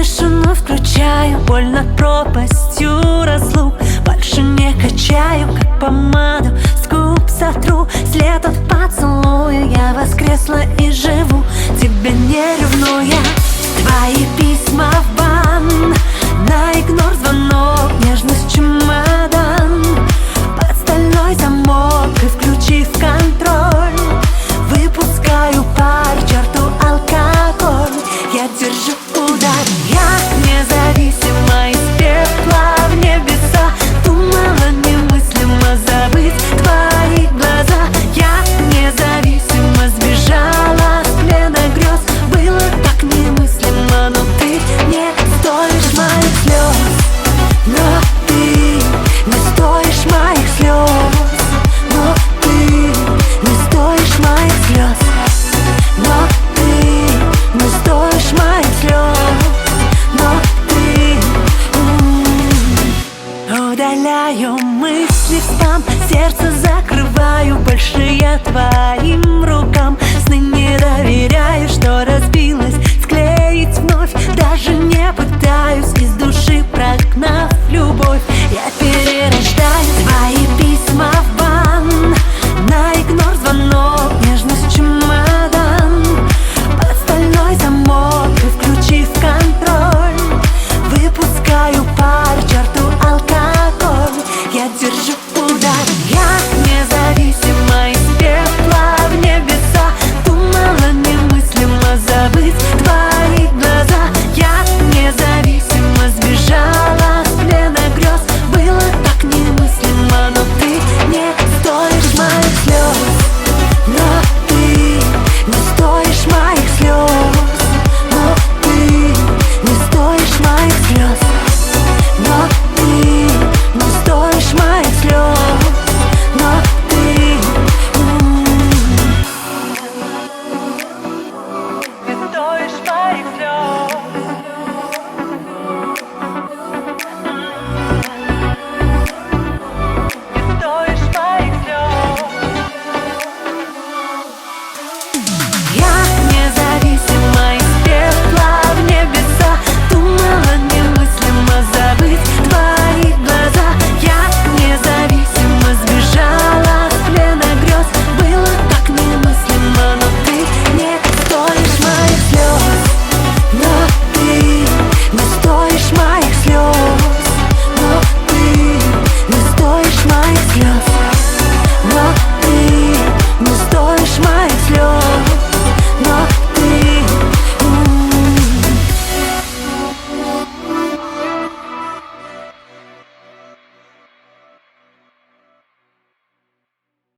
тишину включаю, боль над пропастью разлук. Больше не качаю, как помаду с губ сотру. След от поцелуя, я воскресла и живу, тебя не ревнуя. Твои письма в бан, на игнор звонок, нежность чемодан. Под стальной замок и включив контроль, выпускаю пар, черту алкоголь. Я держу удар, я независима из пепла в небеса. Думала немыслимо забыть твои глаза. Я независимо сбежала с плена грез. Было так немыслимо, но ты не стоишь моих слез. Но ты не стоишь моих слез. Но ты не стоишь моих слез. Но ты не стоишь моих слез. Но ты удаляю мысли в спам, сердце закрываю, больше я твоим рукам. Сны не доверяю, что разбилось, склеить вновь даже не пытаюсь, из души прогнав любовь.